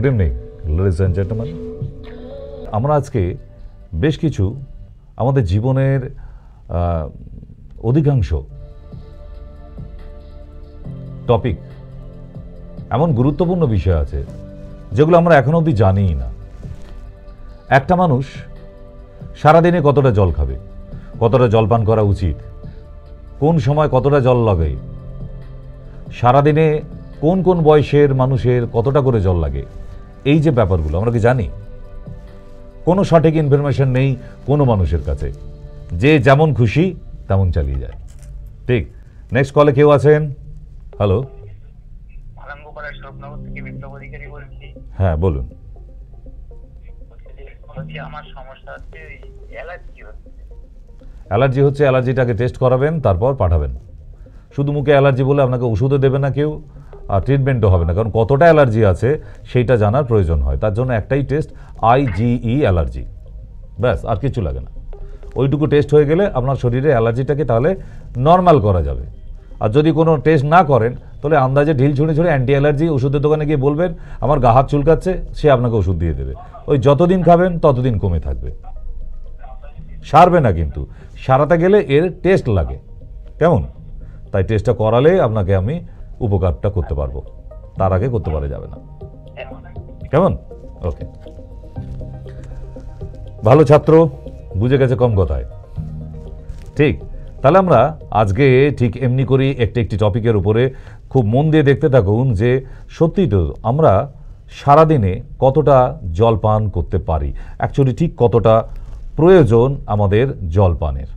Good evening ladies and gentleman. আমরা আজকে বেশ কিছু আমাদের জীবনের অধিকাংশ টপিক, এমন গুরুত্বপূর্ণ বিষয় আছে যেগুলো আমরা এখনো অবধি জানিই না। একটা মানুষ সারাদিনে কতটা জল খাবে, কতটা জল পান করা উচিত, কোন সময় কতটা জল লাগে, সারাদিনে কোন কোন বয়সের মানুষের কতটা করে জল লাগে, এই যে ব্যাপারগুলো আমরা কি জানি? কোনো সঠিক ইনফরমেশন নেই কোনো মানুষের কাছে, যে যেমন খুশি তেমন চালিয়ে যায়। ঠিক। নেক্সট কলে কেউ আছেন? হ্যালো, হ্যাঁ বলুন। অ্যালার্জি হচ্ছে, অ্যালার্জিটাকে টেস্ট করাবেন, তারপর পাঠাবেন। শুধু মুখে অ্যালার্জি বলে আপনাকে ওষুধও দেবে না কেউ, আর ট্রিটমেন্টও হবে না, কারণ কতটা অ্যালার্জি আছে সেইটা জানার প্রয়োজন হয়। তার জন্য একটাই টেস্ট, IgE অ্যালার্জি, ব্যাস, আর কিছু লাগে না। ওইটুকু টেস্ট হয়ে গেলে আপনার শরীরে অ্যালার্জিটাকে তাহলে নর্মাল করা যাবে। আর যদি কোনো টেস্ট না করেন তাহলে আন্দাজে ঢিল ছুঁড়ে ছুঁড়ে অ্যান্টি অ্যালার্জি ওষুধের দোকানে গিয়ে বলবেন আমার গা হাত চুলকাচ্ছে, সে আপনাকে ওষুধ দিয়ে দেবে। ওই যতদিন খাবেন ততদিন কমে থাকবে, সারবে না। কিন্তু সারাতে গেলে এর টেস্ট লাগে, কেমন? তাই টেস্টটা করালে আপনাকে আমি উপকারটা করতে পারবো, তার আগে করতে পারা যাবে না, কেমন? ওকে, ভালো ছাত্র, বুঝে গেছে কম কথায়। ঠিক, তাহলে আমরা আজকে ঠিক এমনি করি একটি টপিকের উপরে খুব মন দিয়ে দেখতে থাকুন যে সত্যি তো আমরা সারাদিনে কতটা জল পান করতে পারি, অ্যাকচুয়ালি ঠিক কতটা প্রয়োজন আমাদের জল পানের,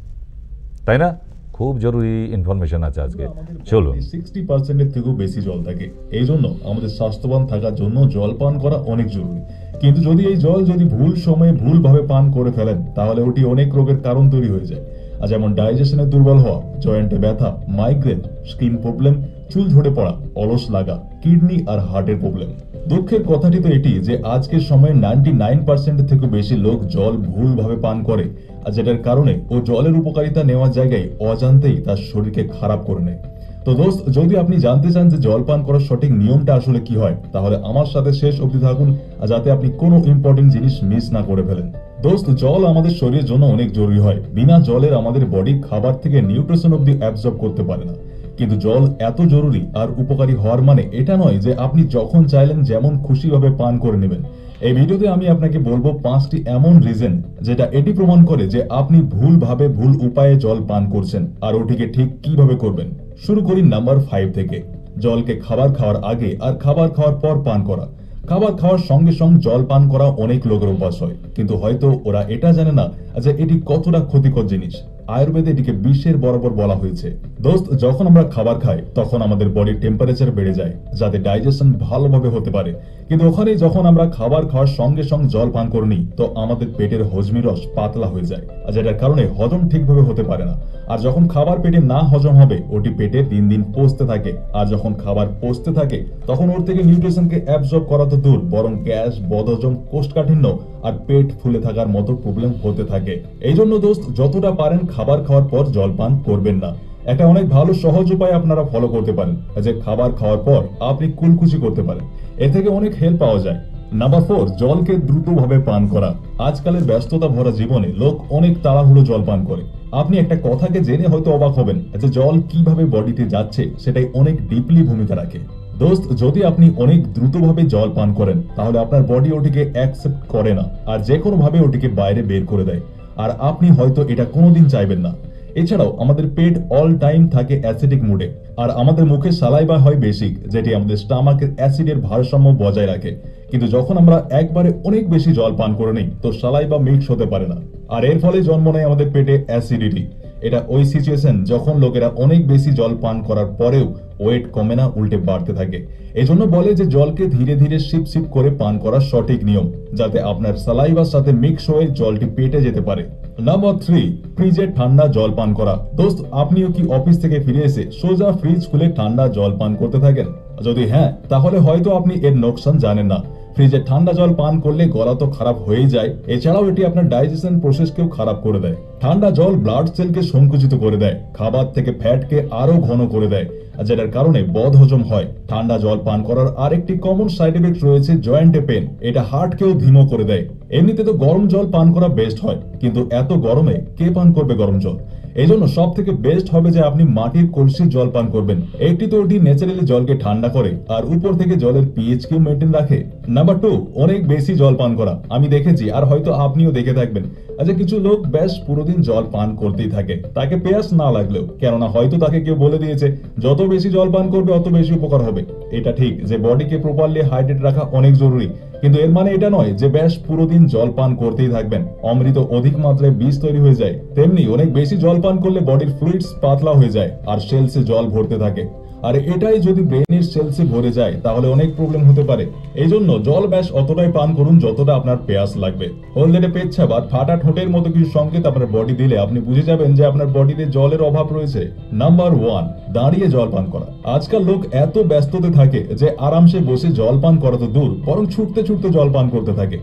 তাই না? খুব জরুরি ইনফরমেশন আছে আজকে, চলুন। 60% থেকেও বেশি জল থাকে, এই জন্য আমাদের স্বাস্থ্যবান থাকার জন্য জল পান করা অনেক জরুরি। কিন্তু যদি এই জল ভুল সময়ে ভুলভাবে পান করে ফেলেন তাহলে ওটি অনেক রোগের কারণ তৈরি হয়ে যায়। আর যেমন ডাইজেশনে দুর্বল হওয়া, জয়েন্টে ব্যথা, মাইগ্রেন, স্কিন প্রবলেম, চুল ঝরে পড়া, অলস লাগা, কিডনি আর হার্টের প্রবলেম। দুঃখের কথাটি তো এটি যে আজকের সময়ে 99% থেকে বেশি লোক জল ভুলভাবে পান করে, আর যেটার কারণে ও জলের উপকারিতা নেওয়ার জায়গায় অজান্তেই তার শরীরকে খারাপ করে নেয়। তো দোস্ত, যদি আপনি জানতে চান যে জল পান করার সঠিক নিয়মটা আসলে কি হয়, তাহলে আমার সাথে শেষ অবধি থাকুন, যাতে আপনি কোনো ইম্পর্টেন্ট জিনিস মিস না করে ফেলেন। দোস্ত, জল আমাদের শরীরের জন্য অনেক জরুরি হয়। বিনা জলের আমাদের বডি খাবার থেকে নিউট্রিশন অবধি অ্যাবজর্ব করতে পারে না। কিন্তু জল এত জরুরি আর উপকারী হওয়ার মানে এটা নয় যে আপনি যখন চাইলেন যেমন খুশিভাবে পান করে নেবেন। এই ভিডিওতে আমি আপনাকে বলবো 5টি এমন রিজন যেটা এটি প্রমাণ করে যে আপনি ভুলভাবে ভুল উপায়ে জল পান করছেন, আর ওটিকে ঠিক কিভাবে করবেন। শুরু করি নাম্বার 5 থেকে। জলকে খাবার খাওয়ার আগে আর খাবার খাওয়ার পর পান করা। খাবার খাওয়ার সঙ্গে সঙ্গে জল পান করা অনেক লোকের অভ্যাস হয়, কিন্তু হয়তো ওরা এটা জানে না যে এটি কতটা ক্ষতিকর জিনিস। আয়ুর্বেদে এটিকে বিষের বরাবর বলা হয়েছে। দোস্ত, যখন আমরা খাবার খাই তখন আমাদের বডির টেম্পারেচার বেড়ে যায় যাতে ডাইজেশন ভালোভাবে হতে পারে। কিন্তু ওখানে যখন আমরা খাবার খাওয়ার সঙ্গে সঙ্গে জল পান করে নিই তো আমাদের পেটের হজমি রস পাতলা হয়ে যায়, যেটার কারণে হজম ঠিকভাবে হতে পারে না। আর যখন খাবার পেটে না হজম হবে ওটি পেটে দিন দিন পচতে থাকে, আর যখন খাবার পচতে থাকে তখন ওর থেকে নিউট্রিশনকে অ্যাবজর্ব করা তো দূর, বরং গ্যাস, বদহজম, কোষ্ঠকাঠিন্য আর পেট ফুলে থাকার মতো প্রবলেম হতে থাকে। এই জন্য দোস্ত, যতটা পারেন খাবার খাওয়ার পর জল পান করবেন না। একটা অনেক ভালো সহজ উপায় আপনারা ফলো করতে পারেন, যে খাবার খাওয়ার পর আপনি কুলকুচি করতে পারেন। এ থেকে অনেক হেল্প পাওয়া যায়। নাম্বার 4, জলকে দ্রুতভাবে পান করা। আজকালের ব্যস্ততা ভরা জীবনে লোক অনেক তাড়াহুড়ো জল পান করে। আপনি একটা কথাকে জেনে হয়তো অবাক হবেন যে জল কিভাবে বডিতে যাচ্ছে সেটাই অনেক ডিপলি ভূমিকা রাখে। দোস্ত, যদি আপনি অনেক দ্রুতভাবে জল পান করেন তাহলে আপনার বডি ওটিকে অ্যাকসেপ্ট করে না, আর যে কোনো ভাবে ওটিকে বাইরে বের করে দেয়, আর আপনি হয়তো এটা কোনোদিন চাইবেন না। এছাড়াও আমাদের পেট অল টাইম থাকে অ্যাসিডিক মুডে, আর আমাদের মুখে সালাইভা হয় বেসিক, যেটি আমাদের স্টামাকের অ্যাসিডের ভারসাম্য বজায় রাখে। কিন্তু যখন আমরা একবারে অনেক বেশি জল পান করে নিই তো সালাইভা মিক্স হতে পারে না, আর এর ফলে জন্ম নেয় আমাদের পেটে অ্যাসিডিটি। এটা ওই সিচুয়েশন যখন লোকেরা অনেক বেশি জল পান করার পরেও ওয়েট কমে না, উল্টে বাড়তে থাকে। এই জন্য বলে যে জলকে ধীরে ধীরে সিপ সিপ করে পান করা সঠিক নিয়ম, যাতে আপনার সালাইভার সাথে মিক্স হয়ে জলটি পেটে যেতে পারে। নাম্বার 3, ফ্রিজে ঠান্ডা জল পান করা। দোস্ত, আপনিও কি অফিস থেকে ফিরে এসে সোজা ফ্রিজ খুলে ঠান্ডা জল পান করতে থাকেন? যদি হ্যাঁ, তাহলে হয়তো আপনি এর নোকসান জানেন না। ফ্রিজে ঠান্ডা জল পান করলে গলা তো খারাপ হয়ে যায়, এছাড়াও এটি আপনার ডাইজেশন প্রসেসকেও খারাপ করে দেয়। ঠান্ডা জল ব্লাড সেলকে সংকুচিত করে দেয়, খাবার থেকে ফ্যাটকে আরো ঘন করে দেয়, যেটার কারণে বদহজম হয়। ঠান্ডা জল পান করার আরেকটি কমন সাইড এফেক্ট রয়েছে জয়েন্টে পেন। এটা হার্টকেও ধীমো করে দেয়। এমনিতে তো গরম জল পান করা বেস্ট হয়, কিন্তু এত গরমে কে পান করবে গরম জল? এই জন্য সব থেকে বেস্ট হবে যে আপনি মাটির কলসির জল পান করবেন। একটি তো ওটি ন্যাচারালি জলকে ঠান্ডা করে, আর উপর থেকে জলের পিএইচ কেও মেনটেন রাখে। নাম্বার 2, অনেক বেশি জল পান করা। আমি দেখেছি, আর হয়তো আপনিও দেখে থাকবেন, আচ্ছা কিছু লোক বেশ পুরোদিন জল পান করতেই থাকে, তাকে পেয়াস না লাগলেও, কেননা হয়তো তাকে কেউ বলে দিয়েছে যত বেশি জল পান করবে অত বেশি উপকার হবে। এটা ঠিক যে বডিকে প্রপারলি হাইড্রেট রাখা অনেক জরুরি, কিন্তু এর মানে এটা নয় যে বেশ পুরোদিন জল পান করতেই থাকবেন। অমৃত অধিক মাত্রায় বিষ তৈরি হয়ে যায়, তেমনি অনেক বেশি জল পান করলে বডির ফ্লুইডস পাতলা হয়ে যায় আর সেলসে জল ভরতে থাকে। আর এটাই যদি ব্রেনের সেলসে ভরে যায় তাহলে অনেক প্রবলেম হতে পারে। এই জন্য জল ব্যাস অতটাই পান করুন যতটা আপনার পেয়াস লাগবে। হলদেটে পেচ্ছা বা ফাটা ঠোঁটের মতো কিছু সংকেত আপনার বডি দিলে আপনি বুঝে যাবেন যে আপনার বডিতে জলের অভাব রয়েছে। নাম্বার 1, দাঁড়িয়ে জল পান করা। আজকাল লোক এত ব্যস্ততে থাকে যে আরামসে বসে জল পান করা তো দূর, বরং ছুটতে ছুটতে জল পান করতে থাকে।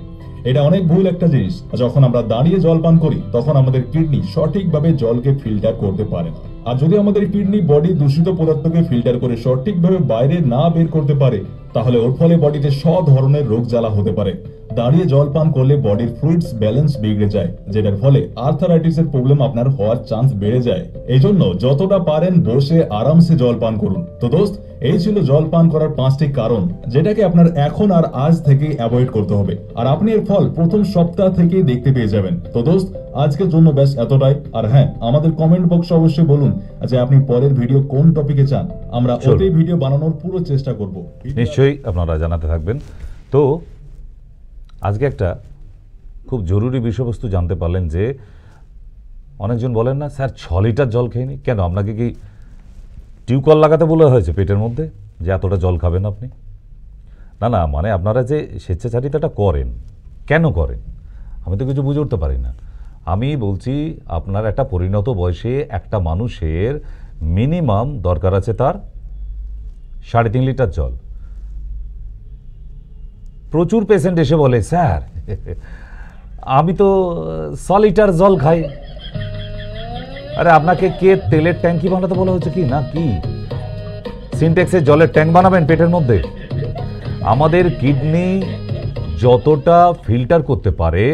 এটা অনেক ভুল একটা জিনিস। যখন আমরা দাঁড়িয়ে জল পান করি তখন আমাদের কিডনি সঠিকভাবে জলকে ফিল্টার করতে পারে না। আর যদি আমাদের কিডনি বডি দূষিত পদার্থকে ফিল্টার করে সঠিকভাবে বাইরে না বের করতে পারে, তাহলে ওর ফলে বডিতে সব ধরনের রোগ জ্বালা হতে পারে। দাঁড়িয়ে জল পান করলে বডির ফ্লুইডস ব্যালেন্স বিগড়ে যায়, যেটার ফলে আর্থারাইটিসের প্রবলেম আপনার হওয়ার চান্স বেড়ে যায়। এই জন্য যতটা পারেন বসে আরামসে জল পান করুন। তো দোস্ত, এই ছিল জল পান করার 5টি কারণ, যেটাকে আপনার এখন আর আজ থেকেই অ্যাভয়েড করতে হবে। আর আপনি এর ফল প্রথম সপ্তাহ থেকেই দেখতে পেয়ে যাবেন। তো দোস্ত, আজকের জন্য ব্যাস এতটাই। আর হ্যাঁ, আমাদের কমেন্ট বক্সে অবশ্যই বলুন যে আপনি পরের ভিডিও কোন টপিকে চান, আমরা ওই ভিডিও বানানোর পুরো চেষ্টা করব। নিশ্চয়ই আপনারা জানাতে থাকবেন। তো আজকে একটা খুব জরুরি বিষয়বস্তু জানতে পারলেন যে অনেকজন বলেন না স্যার 6 লিটার জল খেয়ে নি কেন? আপনাকে কি টিউকল লাগাতে বলা হয়েছে পেটের মধ্যে যে এতটা জল খাবেন আপনি? না না, মানে আপনারা যে স্বেচ্ছাচারিতাটা করেন, কেন করেন আমি তো কিছু বুঝে উঠতে পারি না। আমি বলছি আপনার একটা পরিণত বয়সে একটা মানুষের মিনিমাম দরকার আছে তার 3.5 লিটার জল। প্রচুর পেশেন্ট এসে বলে স্যার আমি তো 100 লিটার জল খাই। আরে আপনাকে কে তেলের ট্যাঙ্কি বানাতে বলা হচ্ছে কি না কি? সিনটেক্সের জলের ট্যাঙ্ক বানাবেন পেটের মধ্যে? আমাদের কিডনি যতটা ফিল্টার করতে পারে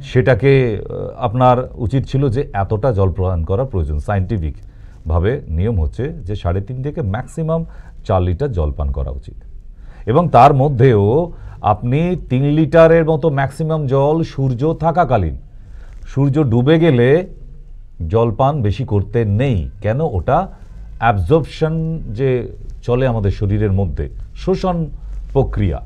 সেটাকে আপনার উচিত ছিল যে এতটা জল প্রদান করা প্রয়োজন। সায়েন্টিফিকভাবে নিয়ম হচ্ছে যে 3.5 থেকে ম্যাক্সিমাম 4 লিটার জল পান করা উচিত। এবং তার মধ্যেও আপনি 3 লিটারের মতো ম্যাক্সিমাম জল সূর্য থাকাকালীন, সূর্য ডুবে গেলে জলপান বেশি করতে নেই। কেন? ওটা অ্যাবজর্পশন যে চলে আমাদের শরীরের মধ্যে, শোষণ প্রক্রিয়া,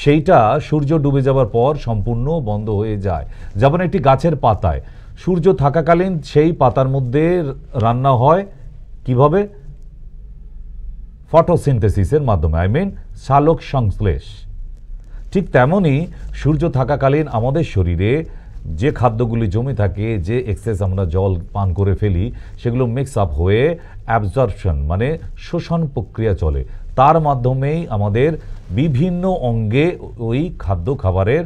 সেইটা সূর্য ডুবে যাওয়ার পর সম্পূর্ণ বন্ধ হয়ে যায়। যেমন একটি গাছের পাতায় সূর্য থাকাকালীন সেই পাতার মধ্যে রান্না হয় কিভাবে? ফটোসিনথেসিসের মাধ্যমে, সালোক সংশ্লেষ। ঠিক তেমনই সূর্য থাকাকালীন আমাদের শরীরে যে খাদ্যগুলি জমে থাকে, যে এক্সেস আমরা জল পান করে ফেলি, সেগুলো মিক্স আপ হয়ে অ্যাবজর্পশন মানে শোষণ প্রক্রিয়া চলে। তার মাধ্যমেই আমাদের বিভিন্ন অঙ্গে ওই খাদ্য খাবারের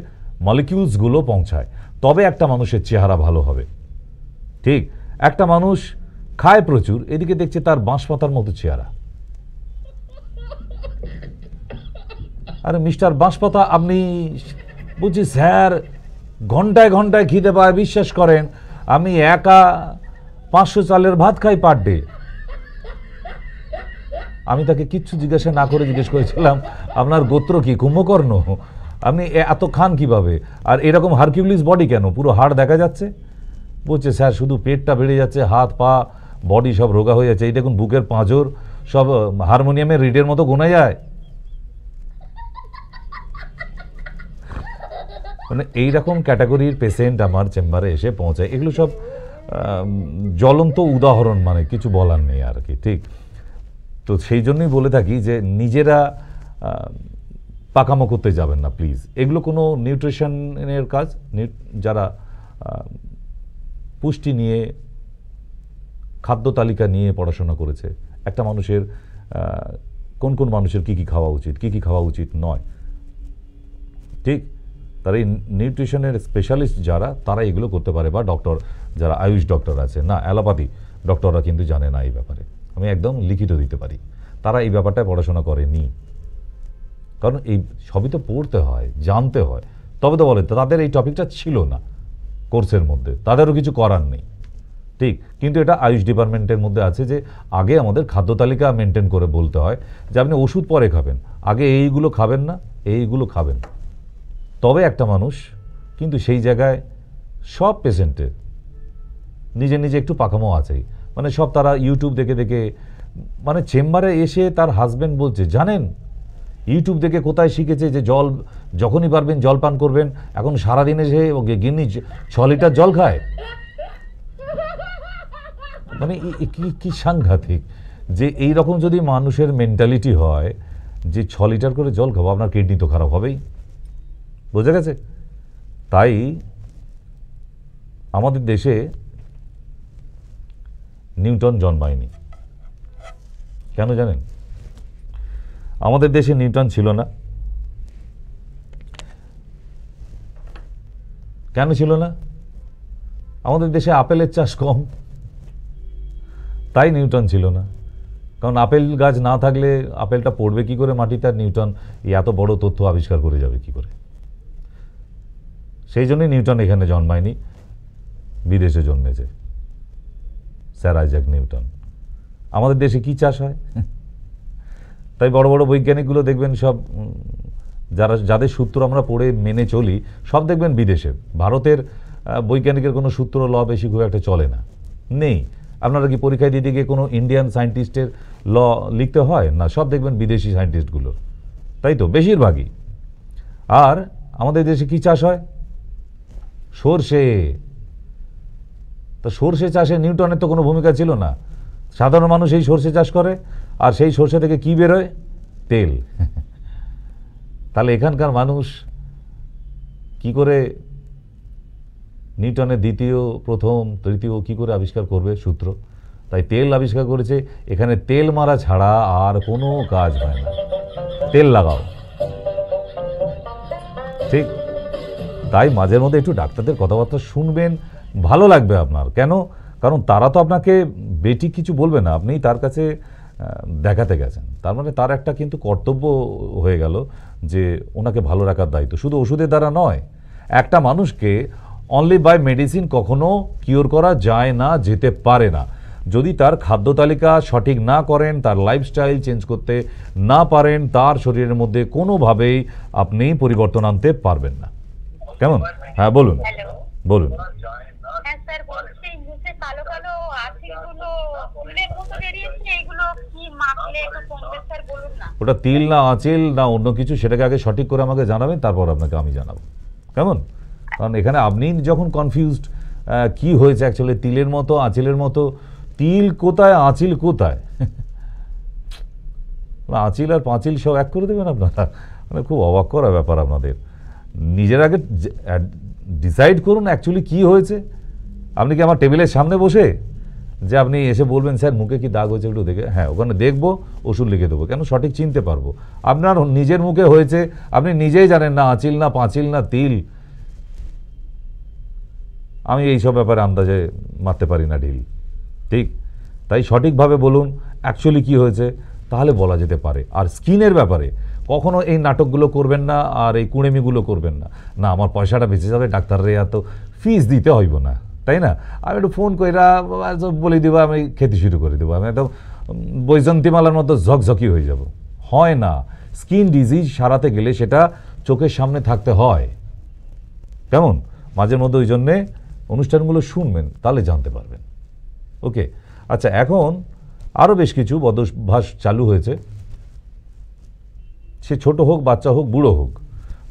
মলিকিউলসগুলো পৌঁছায়। তবে একটা মানুষের চেহারা ভালো হবে। ঠিক, একটা মানুষ খায় প্রচুর, এদিকে দেখছে তার বাঁশপাতার মতো চেহারা। আরে মিস্টার বাঁশপাতা, আপনি বলছি স্যার ঘন্টায় ঘন্টায় খিদে পায়, বিশ্বাস করেন আমি একা 500 চালের ভাত খাই পার ডে। আমি তাকে কিচ্ছু জিজ্ঞাসা না করে জিজ্ঞেস করেছিলাম আপনার গোত্র কি? কুম্ভকর্ণ? আপনি এত খান কিভাবে? আর এরকম হারকিউলিস বডি কেন? পুরো হাড় দেখা যাচ্ছে। বলছে স্যার শুধু পেটটা বেড়ে যাচ্ছে, হাত পা বডি সব রোগা হয়ে যাচ্ছে। এই দেখুন বুকের পাঁজর সব হারমোনিয়ামের রিডের মতো গোনা যায়। মানে এইরকম ক্যাটাগরির পেশেন্ট আমার চেম্বারে এসে পৌঁছায়। এগুলো সব জ্বলন্ত উদাহরণ, মানে কিছু বলার নেই আর কি। ঠিক, তো সেই জন্যই বলে থাকি যে নিজেরা পাকামো করতে যাবেন না প্লিজ। এগুলো কোনো নিউট্রিশনের কাজ। যারা পুষ্টি নিয়ে, খাদ্য তালিকা নিয়ে পড়াশোনা করেছে, একটা মানুষের কোন কোন মানুষের কী কী খাওয়া উচিত, কী কী খাওয়া উচিত নয়, ঠিক, তারা এই নিউট্রিশনের স্পেশালিস্ট যারা, তারা এগুলো করতে পারে। বা ডক্টর যারা আয়ুষ ডক্টর আছে, না অ্যালোপ্যাথি ডক্টররা কিন্তু জানে না এই ব্যাপারে। আমি একদম লিখিত দিতে পারি। তারা এই ব্যাপারটায় পড়াশোনা করেনি। কারণ এই সবই তো পড়তে হয়, জানতে হয়, তবে তো বলে তাদের এই টপিকটা ছিল না কোর্সের মধ্যে, তাদেরও কিছু করার নেই। ঠিক, কিন্তু এটা আয়ুষ ডিপার্টমেন্টের মধ্যে আছে যে আগে আমাদের খাদ্য তালিকা মেনটেন করে বলতে হয় যে আপনি ওষুধ পরে খাবেন, আগে এইগুলো খাবেন না, এইগুলো খাবেন, তবে একটা মানুষ। কিন্তু সেই জায়গায় সব পেশেন্টের নিজে নিজে একটু পাকামো আছেই, মানে সব তারা ইউটিউব দেখে দেখে, মানে চেম্বারে এসে তার হাজব্যান্ড বলছে জানেন ইউটিউব দেখে কোথায় শিখেছে যে জল যখনই পারবেন জল পান করবেন, এখন সারাদিনে সে গিন্নি 6 লিটার জল খায়। মানে কি সাংঘাতিক যে এই রকম যদি মানুষের মেন্টালিটি হয় যে 6 লিটার করে জল খাবো, আপনার কিডনি তো খারাপ হবেই, বোঝা গেছে? তাই আমাদের দেশে নিউটন জন্মায়নি। কেন জানেন? আমাদের দেশে নিউটন ছিল না। কেন ছিল না? আমাদের দেশে আপেলের চাষ কম, তাই নিউটন ছিল না। কারণ আপেল গাছ না থাকলে আপেলটা পড়বে কি করে মাটিতে, আর নিউটন এত বড় তথ্য আবিষ্কার করে যাবে কি করে? সেই জন্যই নিউটন এখানে জন্মায়নি, বিদেশে জন্মেছে স্যার আইজ্যাক নিউটন। আমাদের দেশে কি চাষ হয়? তাই বড় বড় বৈজ্ঞানিকগুলো দেখবেন সব, যাদের সূত্র আমরা পড়ে মেনে চলি, সব দেখবেন বিদেশে। ভারতের বৈজ্ঞানিকের কোনো সূত্র ল বেশি খুব একটা চলে না, নেই। আপনারা কি পরীক্ষায় দিতে গিয়ে কোনো ইন্ডিয়ান সায়েন্টিস্টের ল লিখতে হয় না? সব দেখবেন বিদেশি সায়েন্টিস্টগুলো, তাই তো বেশিরভাগই। আর আমাদের দেশে কি চাষ হয়? সর্ষে। তো সর্ষে চাষে নিউটনের তো কোনো ভূমিকা ছিল না। সাধারণ মানুষ এই সর্ষে চাষ করে, আর সেই সর্ষে থেকে কি বেরোয়? তেল। তাহলে এখানকার মানুষ কি করে নিউটনের দ্বিতীয়, প্রথম, তৃতীয় কি করে আবিষ্কার করবে সূত্র? তাই তেল আবিষ্কার করেছে। এখানে তেল মারা ছাড়া আর কোনো কাজ হয় না, তেল লাগাও। ঠিক, তাই মাঝের মধ্যে একটু ডাক্তারদের কথাবার্তা শুনবেন, ভালো লাগবে আপনার। কেন? কারণ তারা তো আপনাকে বেটি কিছু বলবে না, আপনি তার কাছে দেখাতে গেছেন, তার মানে তার একটা কিন্তু কর্তব্য হয়ে গেল যে ওনাকে ভালো রাখার দায়িত্ব। শুধু ওষুধের দ্বারা নয়, একটা মানুষকে অনলি বাই মেডিসিন কখনো কিওর করা যায় না, যেতে পারে না। যদি তার খাদ্য তালিকা সঠিক না করেন, তার লাইফস্টাইল চেঞ্জ করতে না পারেন, তার শরীরের মধ্যে কোনোভাবেই আপনি পরিবর্তন আনতে পারবেন না। কেমন? হ্যাঁ বলুন, বলুন। হ্যাঁ স্যার, বলছি মুখে কালো কালো আঁচিলগুলো ফুলের মতো বেরিয়েছে, এগুলো কি মাখলে একটু কমবে স্যার, বলুন না। ওটা তিল না আঁচিল না অন্য কিছু, সেটাকে আগে সঠিক করে আমাকে জানাবেন, তারপর আপনাকে আমি জানাবো। কেমন? কারণ এখানে আপনি যখন কনফিউজড কি হয়েছে অ্যাকচুয়ালি, তিলের মতো আঁচিলের মতো, তিল কোথায় আঁচিল কোথায়? আঁচিল আর পাঁচিল সব এক করে দেবেন আপনারা? মানে খুব অবাক করা ব্যাপার আপনাদের। নিজের আগে ডিসাইড করুন অ্যাকচুয়ালি কি হয়েছে। আপনি কি আমার টেবিলের সামনে বসে যে আপনি এসে বলবেন স্যার মুখে কি দাগ হয়েছে একটু দেখে, হ্যাঁ ওখানে দেখবো, ওষুধ লিখে দেবো, কেন সঠিক চিনতে পারবো। আপনার নিজের মুখে হয়েছে, আপনি নিজেই জানেন না আঁচিল না পাঁচিল না তিল। আমি এইসব ব্যাপারে আন্দাজে মারতে পারি না ঢিল। ঠিক, তাই সঠিকভাবে বলুন অ্যাকচুয়ালি কি হয়েছে, তাহলে বলা যেতে পারে। আর স্কিনের ব্যাপারে কখনো এই নাটকগুলো করবেন না, আর এই কুড়েমিগুলো করবেন না। না আমার পয়সাটা বেঁচে যাবে, ডাক্তাররে এত ফিস দিতে হইব না, তাই না? আমি একটু ফোন কইরা বলে দেবো, আমি খেতে শুরু করে দেবো, আমি একদম বৈজন্তীমালার মতো ঝকঝকি হয়ে যাব। হয় না। স্কিন ডিজিজ সারাতে গেলে সেটা চোখের সামনে থাকতে হয়। কেমন? মাঝে মধ্যে ওই জন্যে অনুষ্ঠানগুলো শুনবেন, তাহলে জানতে পারবেন। ওকে, আচ্ছা, এখন আরও বেশ কিছু বদভ্যাস চালু হয়েছে। সে ছোট হোক, বাচ্চা হোক, বুড়ো হোক,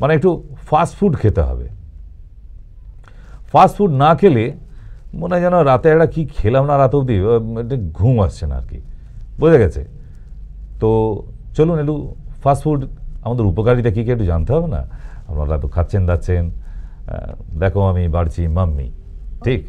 মানে একটু ফাস্ট ফুড খেতে হবে। ফাস্ট ফুড না খেলে মনে হয় যেন রাতে একটা কী খেলাম না রাত অবধি, একটা ঘুম আসছে না আর কি, বোঝা গেছে? তো চলুন একটু ফাস্ট ফুড আমাদের উপকারিতা কী একটু জানতে হবে না? আপনারা তো খাচ্ছেন দাচ্ছেন, দেখো আমি বাড়ছি মাম্মি। ठीक,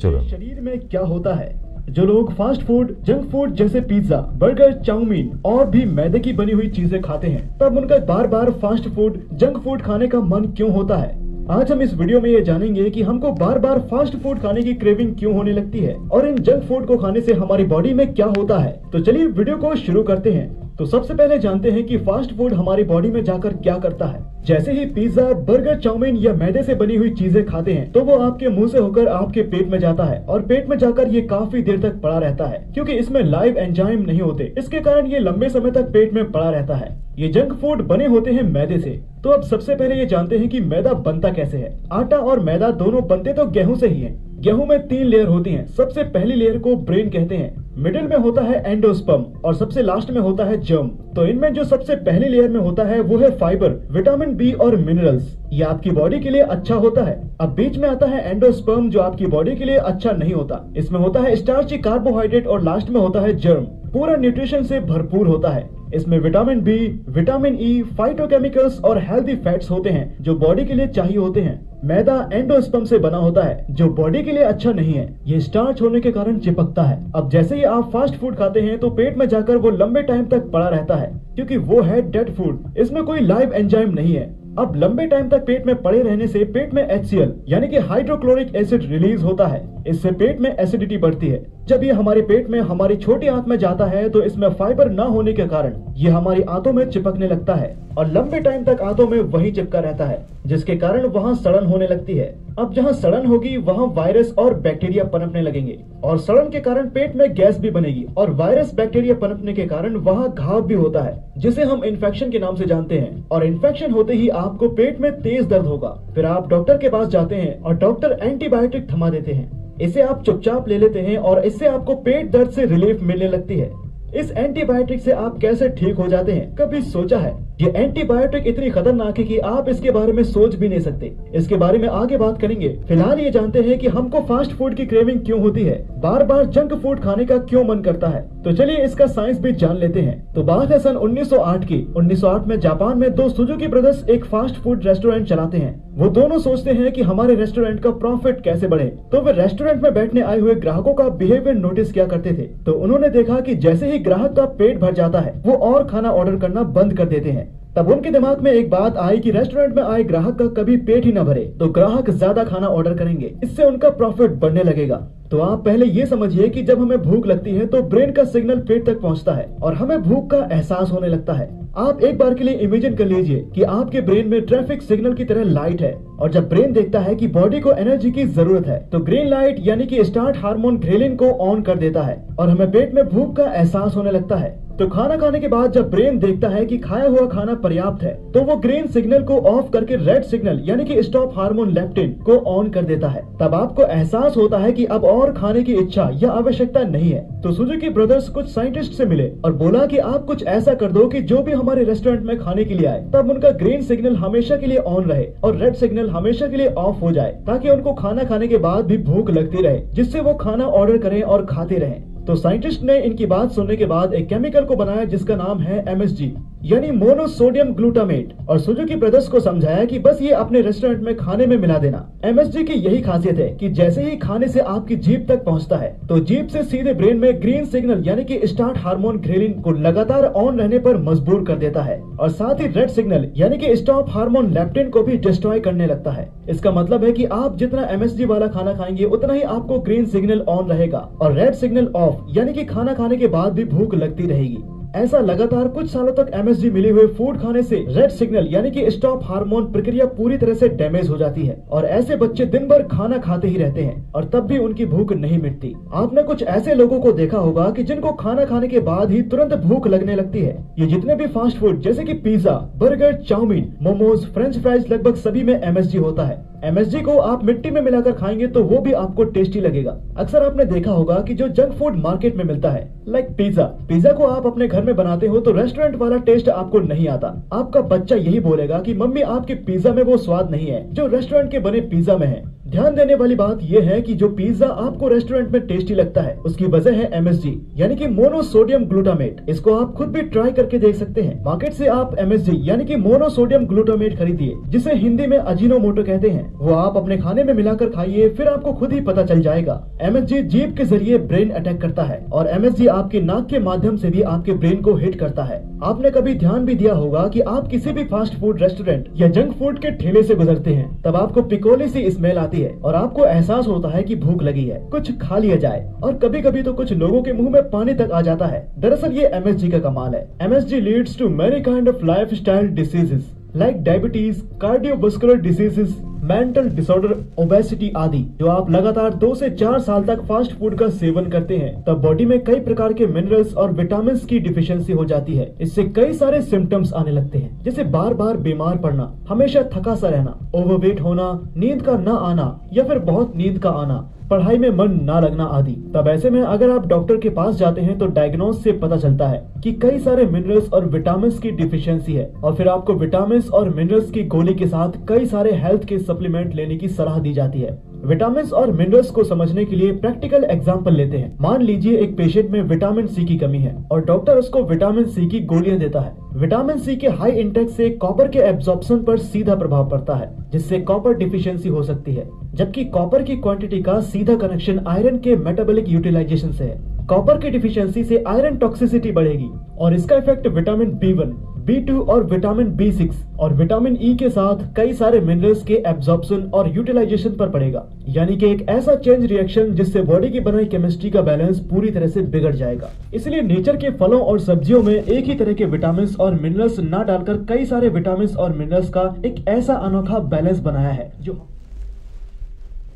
चलो। शरीर में क्या होता है? जो लोग फास्ट फूड, जंक फूड जैसे पिज्जा, बर्गर, चाउमीन और भी मैदे की बनी हुई चीजें खाते हैं, तब उनका बार बार फास्ट फूड, जंक फूड खाने का मन क्यों होता है? आज हम इस वीडियो में ये जानेंगे कि हमको बार बार फास्ट फूड खाने की क्रेविंग क्यों होने लगती है और इन जंक फूड को खाने से हमारी बॉडी में क्या होता है। तो चलिए वीडियो को शुरू करते हैं। तो तो सबसे पहले जानते हैं कि फास्ट फूड हमारी बॉडी में जाकर क्या करता है। जैसे ही पिज्जा, बर्गर, चाउमीन या मैदे से बनी हुई चीजें खाते हैं तो वो आपके मुंह से होकर आपके पेट में जाता है और पेट में जाकर ये काफी देर तक पड़ा रहता है, क्योंकि इसमें लाइव एंजाइम नहीं होते। इसके कारण ये लंबे समय तक पेट में पड़ा रहता है। ये जंक फूड बने होते हैं मैदे से। तो अब सबसे पहले ये जानते हैं कि मैदा बनता कैसे है। आटा और मैदा दोनों बनते तो गेहूं से ही है। गेहूं में 3 लेयर होती हैं। सबसे पहली लेयर को ब्रेन कहते हैं, मिडिल में होता है एंडोस्पर्म और सबसे लास्ट में होता है जर्म। तो इनमें जो सबसे पहली लेयर में होता है वो है फाइबर, विटामिन बी और मिनरल्स। ये आपकी बॉडी के लिए अच्छा होता है। अब बीच में आता है एंडोस्पर्म जो आपकी बॉडी के लिए अच्छा नहीं होता। इसमें होता है स्टार्ची, कार्बोहाइड्रेट और लास्ट में होता है जर्म। पूरा न्यूट्रिशन से भरपूर होता है। इसमें vitamin B, vitamin E, phytochemicals और हेल्दी फैट्स होते हैं जो बॉडी के लिए चाहिए होते हैं। मैदा एंडोस्पर्म से बना होता है जो बॉडी के लिए अच्छा नहीं है। ये स्टार्च होने के कारण चिपकता है। अब जैसे ही आप फास्ट फूड खाते हैं तो पेट में जाकर वो लंबे टाइम तक पड़ा रहता है, क्योंकि वो है डेड फूड। इसमें कोई लाइव एंजाइम नहीं है। अब लंबे टाइम तक पेट में पड़े रहने से पेट में HCl यानी कि हाइड्रोक्लोरिक एसिड रिलीज होता है। इससे पेट में एसिडिटी बढ़ती है। जब ये हमारे पेट में हमारी छोटी आंत में जाता है तो इसमें फाइबर न होने के कारण ये हमारी आंतों में चिपकने लगता है और लंबे टाइम तक आंतों में वही चिपका रहता है, जिसके कारण वहाँ सड़न होने लगती है। अब जहाँ सड़न होगी वहाँ वायरस और बैक्टीरिया पनपने लगेंगे और सड़न के कारण पेट में गैस भी बनेगी और वायरस बैक्टीरिया पनपने के कारण वहाँ घाव भी होता है, जिसे हम इन्फेक्शन के नाम से जानते हैं। और इन्फेक्शन होते ही आपको पेट में तेज दर्द होगा। फिर आप डॉक्टर के पास जाते हैं और डॉक्टर एंटीबायोटिक थमा देते हैं। इसे आप चुपचाप ले लेते हैं और इससे आपको पेट दर्द से रिलीफ मिलने लगती है। इस एंटीबायोटिक से आप कैसे ठीक हो जाते हैं, कभी सोचा है? ये एंटीबायोटिक इतनी खतरनाक है कि आप इसके बारे में सोच भी नहीं सकते। इसके बारे में आगे बात करेंगे। फिलहाल ये जानते हैं कि हमको फास्ट फूड की क्रेविंग क्यों होती है, बार बार जंक फूड खाने का क्यों मन करता है। तो चलिए इसका साइंस भी जान लेते हैं। तो बात है सन 1908 की। 1908 में जापान में 2 सुजुकी ब्रदर्स एक फास्ट फूड रेस्टोरेंट चलाते हैं। वो दोनों सोचते हैं कि हमारे रेस्टोरेंट का प्रॉफिट कैसे बढ़े। तो वे रेस्टोरेंट में बैठने आए हुए ग्राहकों का बिहेवियर नोटिस किया करते थे। तो उन्होंने देखा कि जैसे ही ग्राहक का पेट भर जाता है वो और खाना ऑर्डर करना बंद कर देते हैं। तब उनके दिमाग में एक बात आई कि रेस्टोरेंट में आए ग्राहक का कभी पेट ही न भरे तो ग्राहक ज्यादा खाना ऑर्डर करेंगे, इससे उनका प्रॉफिट बढ़ने लगेगा। तो आप पहले ये समझिए कि जब हमें भूख लगती है तो ब्रेन का सिग्नल पेट तक पहुंचता है और हमें भूख का एहसास होने लगता है। आप एक बार के लिए इमेजिन कर लीजिए कि आपके ब्रेन में ट्रैफिक सिग्नल की तरह लाइट है और जब ब्रेन देखता है कि बॉडी को एनर्जी की जरूरत है तो ग्रीन लाइट यानी कि स्टार्ट हार्मोन ग्रेलिन को ऑन कर देता है और हमें पेट में भूख का एहसास होने लगता है। तो खाना खाने के बाद जब ब्रेन देखता है कि खाया हुआ खाना पर्याप्त है तो वो ग्रीन सिग्नल को ऑफ करके रेड सिग्नल यानी कि स्टॉप हार्मोन लेप्टिन को ऑन कर देता है। तब आपको एहसास होता है कि अब और खाने की इच्छा या आवश्यकता नहीं है। तो सुजुकी ब्रदर्स कुछ साइंटिस्ट से मिले और बोला कि आप कुछ ऐसा कर दो कि जो भी हमारे रेस्टोरेंट में खाने के लिए आए तब उनका ग्रीन सिग्नल हमेशा के लिए ऑन रहे और रेड सिग्नल हमेशा के लिए ऑफ हो जाए, ताकि उनको खाना खाने के बाद भी भूख लगती रहे, जिससे वो खाना ऑर्डर करें और खाते रहें। तो साइंटिस्ट ने इनकी बात सुनने के बाद एक केमिकल को बनाया जिसका नाम है MSG यानी मोनोसोडियम ग्लूटामेट, और सुजुकी ब्रदर्स को समझाया कि बस ये अपने रेस्टोरेंट में खाने में मिला देना। MSG की यही खासियत है कि जैसे ही खाने से आपकी जीभ तक पहुंचता है तो जीभ से सीधे ब्रेन में ग्रीन सिग्नल यानी कि स्टार्ट हार्मोन ग्रेलिन को लगातार ऑन रहने पर मजबूर कर देता है और साथ ही रेड सिग्नल यानी कि स्टॉप हार्मोन लेप्टिन को भी डिस्ट्रॉय करने लगता है। इसका मतलब है कि आप जितना MSG वाला खाना खाएंगे उतना ही आपको ग्रीन सिग्नल ऑन रहेगा और रेड सिग्नल ऑफ, यानी कि खाना खाने के बाद भी भूख लगती रहेगी। ऐसा लगातार कुछ सालों तक MSG मिले हुए फूड खाने से रेड सिग्नल यानी कि स्टॉप हार्मोन प्रक्रिया पूरी तरह से डैमेज हो जाती है और ऐसे बच्चे दिन भर खाना खाते ही रहते हैं और तब भी उनकी भूख नहीं मिटती। आपने कुछ ऐसे लोगों को देखा होगा कि जिनको खाना खाने के बाद ही तुरंत भूख लगने लगती है। ये जितने भी फास्ट फूड जैसे कि pizza, burger, chow mein, momos, French fries लगभग सभी में MSG होता है। MSG को आप मिट्टी में मिलाकर खाएंगे तो वो भी आपको टेस्टी लगेगा। अक्सर आपने देखा होगा कि जो जंक फूड मार्केट में मिलता है लाइक पिज्जा को आप अपने घर में बनाते हो तो रेस्टोरेंट वाला टेस्ट आपको नहीं आता। आपका बच्चा यही बोलेगा कि मम्मी आपके पिज्जा में वो स्वाद नहीं है जो रेस्टोरेंट के बने पिज्जा में है। ध्यान देने वाली बात यह है कि जो पिज्जा आपको रेस्टोरेंट में टेस्टी लगता है उसकी वजह है MSG यानी कि मोनोसोडियम ग्लूटामेट। इसको आप खुद भी ट्राई करके देख सकते हैं। मार्केट से आप MSG यानी कि मोनोसोडियम ग्लूटामेट खरीदिए, जिसे हिंदी में अजीनोमोटो कहते हैं। वो आप अपने खाने में मिलाकर खाइए, फिर आपको खुद ही पता चल जाएगा। MSG जीभ के जरिए ब्रेन अटैक करता है और MSG आपके नाक के माध्यम से भी आपके ब्रेन को हिट करता है। आपने कभी ध्यान भी दिया होगा कि आप किसी भी फास्ट फूड रेस्टोरेंट या जंक फूड के ठेले से गुजरते हैं तब आपको पिकोली सी स्मेल आती है है और आपको एहसास होता है कि भूख लगी है, कुछ खा लिया जाए। और कभी कभी तो कुछ लोगों के मुंह में पानी तक आ जाता है। दरअसल ये MSG का कमाल है। MSG leads to many kind of lifestyle diseases like diabetes, cardiovascular diseases, mental disorder, obesity आदि। जो आप लगातार 2 से 4 साल तक फास्ट फूड का सेवन करते हैं तब बॉडी में कई प्रकार के मिनरल्स और विटामिन की डिफिशियंसी हो जाती है। इससे कई सारे सिम्टम्स आने लगते हैं, जैसे बार बार बीमार पड़ना, हमेशा थका सा रहना, ओवरवेट होना, नींद का न आना या फिर बहुत नींद का आना, पढ़ाई में मन ना लगना आदि। तब ऐसे में अगर आप डॉक्टर के पास जाते हैं तो डायग्नोज से पता चलता है कि कई सारे मिनरल्स और विटामिन की डिफिशियंसी है और फिर आपको विटामिन और मिनरल्स की गोली के साथ कई सारे हेल्थ के सप्लीमेंट लेने की सलाह दी जाती है। विटामिन और मिनरल्स को समझने के लिए प्रैक्टिकल एग्जांपल लेते हैं। मान लीजिए एक पेशेंट में विटामिन सी की कमी है और डॉक्टर उसको विटामिन सी की गोलियां देता है। विटामिन सी के हाई इंटेक से कॉपर के एब्जॉर्प्शन पर सीधा प्रभाव पड़ता है, जिससे कॉपर डिफिशियंसी हो सकती है। जबकि कॉपर की क्वांटिटी का सीधा कनेक्शन आयरन के मेटाबॉलिक यूटिलाइजेशन से है। कॉपर की डिफिशियंसी से आयरन टॉक्सिसिटी बढ़ेगी और इसका इफेक्ट विटामिन B1, B2 और विटामिन B6 और विटामिन ई के साथ कई सारे मिनरल्स के एब्जॉर्प्शन और यूटिलाइजेशन पर पड़ेगा। यानी कि एक ऐसा चेंज रिएक्शन जिससे बॉडी की बनाई केमिस्ट्री का बैलेंस पूरी तरह से बिगड़ जाएगा। इसलिए नेचर के फलों और सब्जियों में एक ही तरह के विटामिन और मिनरल्स ना डालकर कई सारे विटामिन और मिनरल्स का एक ऐसा अनोखा बैलेंस बनाया है जो।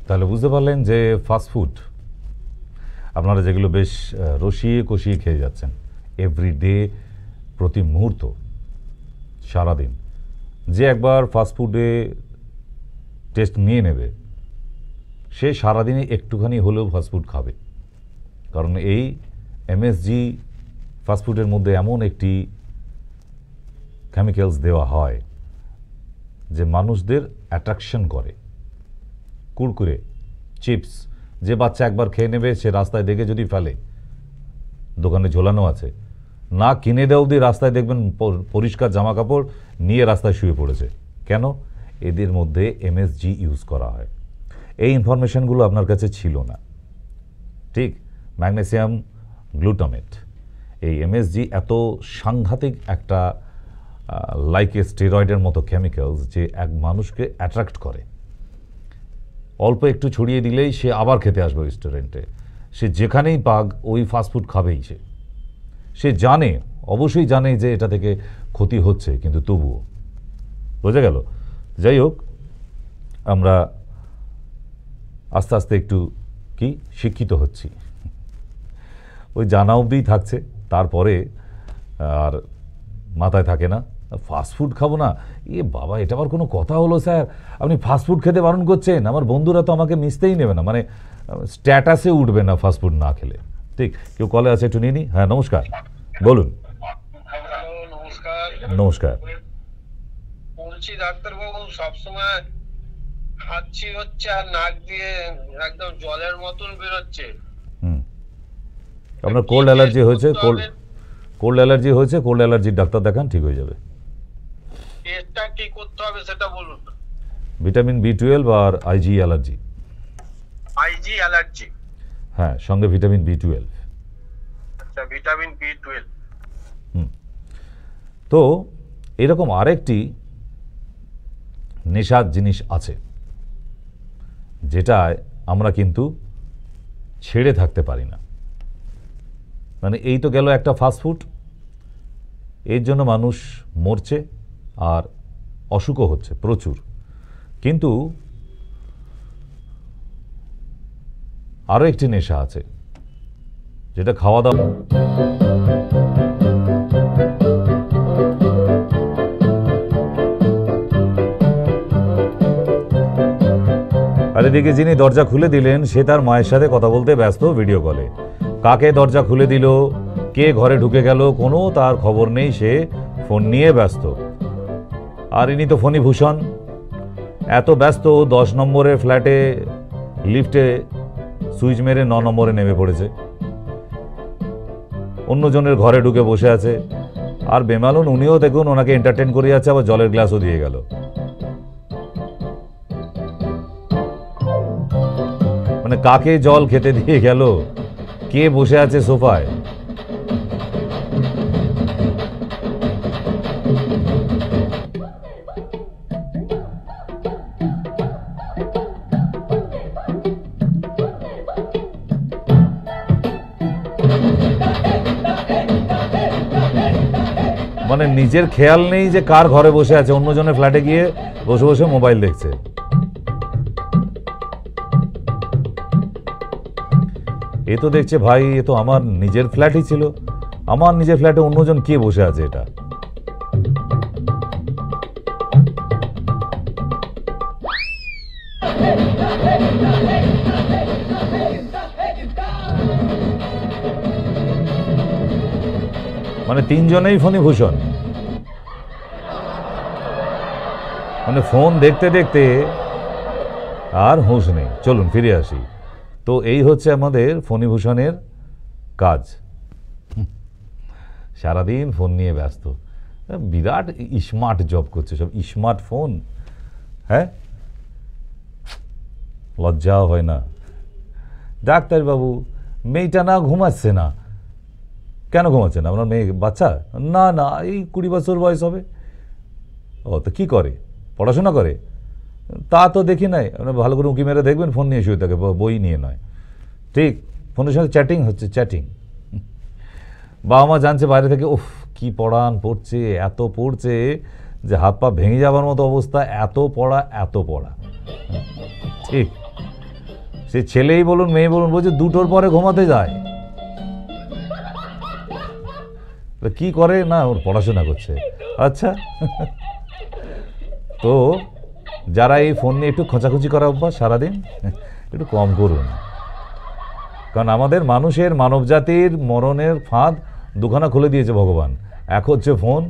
তাহলে বুঝতে পারলেন যে ফাস্টফুড আপনারা যেগুলো বেশ রসিয়ে কষিয়ে খেয়ে যাচ্ছেন এভরিডে, প্রতি মুহূর্ত, সারাদিন, যে একবার ফাস্টফুডে টেস্ট নিয়ে নেবে সে সারাদিনে একটুখানি হলেও ফাস্টফুড খাবে। কারণ এই MSG ফাস্টফুডের মধ্যে এমন একটি কেমিক্যালস দেওয়া হয় যে মানুষদের অ্যাট্রাকশন করে। কুরকুরে, চিপস, যে বাচ্চা একবার খেয়ে নেবে সে রাস্তায় দেখে যদি ফেলে, দোকানে ঝোলানো আছে, না কিনে দেওয়া অবধি রাস্তায় দেখবেন পরিষ্কার জামা কাপড় নিয়ে রাস্তায় শুয়ে পড়েছে। কেন? এদের মধ্যে MSG ইউজ করা হয়। এই ইনফরমেশনগুলো আপনার কাছে ছিল না, ঠিক? ম্যাগনেসিয়াম গ্লুটামেট, এই MSG এত সাংঘাতিক একটা লাইক এ স্টেরয়েডের মতো কেমিক্যালস যে এক মানুষকে অ্যাট্রাক্ট করে। অল্প একটু ছড়িয়ে দিলেই সে আবার খেতে আসবে রেস্টুরেন্টে, সে যেখানেই পাক ওই ফাস্টফুড খাবেই। সে জানে, অবশ্যই জানে যে এটা থেকে ক্ষতি হচ্ছে, কিন্তু তবুও। বোঝা গেল? যাই হোক, আমরা আস্তে আস্তে একটু কি শিক্ষিত হচ্ছি, ওই জানা অবধিই থাকছে, তারপরে আর মাথায় থাকে না ফাস্টফুড খাবো না। এ বাবা, এটা আবার কোনো কথা হলো স্যার? আপনি ফাস্টফুড খেতে বারণ করছেন? আমার বন্ধুরা তো আমাকে মিশতেই নেবে না, মানে স্ট্যাটাসে উঠবে না ফাস্টফুড না খেলে। ঠিক, কেউ কলে আছে, একটু নিয়ে নি। হ্যাঁ, নমস্কার, বলুন। নমস্কার। নমস্কার। বলছি ডাক্তারবাবু, সবসময় হাঁচি হচ্ছে আর নাক দিয়ে একদম জলের মতন বেরোচ্ছে। আপনার কোল্ড অ্যালার্জি হয়েছে? কোল্ড অ্যালার্জি হয়েছে, কোল্ড অ্যালার্জির ডাক্তার দেখান, ঠিক হয়ে যাবে। টেস্টটা কি করতে হবে সেটা বলুন। ভিটামিন B12 আর IG অ্যালার্জি। IG allergy? হ্যাঁ, সঙ্গে ভিটামিন B12। আচ্ছা, ভিটামিন B12। তো এরকম আরেকটি নেশার জিনিস আছে যেটায় আমরা কিন্তু ছেড়ে থাকতে পারি না। মানে এই তো গেল একটা ফাস্টফুড, এর জন্য মানুষ মরছে আর অসুখও হচ্ছে প্রচুর। কিন্তু আরও একটি নেশা আছে যেটা খাওয়া দাওয়া। আর এদিকে যিনি দরজা খুলে দিলেন সে তার মায়ের সাথে কথা বলতে ব্যস্ত ভিডিও কলে। কাকে দরজা খুলে দিল, কে ঘরে ঢুকে গেল, কোনো তার খবর নেই, সে ফোন নিয়ে ব্যস্ত। আর ইনি তো ফণীভূষণ, এত ব্যস্ত 10 নম্বরের ফ্ল্যাটে লিফটে সুইচ মেরে 9 নম্বরে নেমে পড়েছে, অন্যজনের ঘরে ঢুকে বসে আছে। আর বেমালুন উনিও দেখুন ওনাকে এন্টারটেন করে যাচ্ছে, আবার জলের গ্লাসও দিয়ে গেল। মানে কাকে জল খেতে দিয়ে গেল, কে বসে আছে সোফায়। মানে নিজের খেয়াল নেই যে কার ঘরে বসে আছে, অন্যজনের ফ্ল্যাটে গিয়ে বসে বসে মোবাইল দেখছে। এ তো দেখছে ভাই, এ তো আমার নিজের ফ্ল্যাটই ছিল, আমার নিজের ফ্ল্যাটে অন্যজন কে বসে আছে এটা। মানে তিনজনেই ফণীভূষণ, মানে ফোন দেখতে দেখতে আর হুঁশ নেই। চলুন ফিরে আসি। তো এই হচ্ছে আমাদের ফণীভূষণের কাজ, সারাদিন ফোন নিয়ে ব্যস্ত, বিরাট স্মার্ট জব করছে, সব স্মার্ট ফোন। হ্যাঁ, লজ্জাও হয় না। ডাক্তারবাবু, মেয়েটা না ঘুমাচ্ছে না। কেন ঘুমাচ্ছে না? আপনার মেয়ে বাচ্চা? না না, এই 20 বছর বয়স হবে। ও তো কী করে? পড়াশোনা করে? তা তো দেখি নাই। আপনার ভালো করে উঁকি মেরে দেখবেন, ফোন নিয়ে শুয়ে থাকে, বই নিয়ে নয়। ঠিক, ফোনের সঙ্গে চ্যাটিং হচ্ছে, চ্যাটিং। বাবা মা জানছে বাইরে থেকে, উফ কি পড়ছে, এত পড়ছে যে হাত পা ভেঙে যাবার মতো অবস্থা, এত পড়া। ঠিক, সে ছেলেই বলুন মেয়ে বলুন, বলছে 2টোর পরে ঘুমাতে যায়। কি করে? না, ওর পড়াশোনা করছে। আচ্ছা, তো যারা এই ফোন নিয়ে একটু খোঁচাখুচি করা অভ্যাস সারাদিন, একটু কম করুন। কারণ আমাদের মানুষের, মানব জাতির মরণের ফাঁদ দুখানা খুলে দিয়েছে ভগবান। এক হচ্ছে ফোন,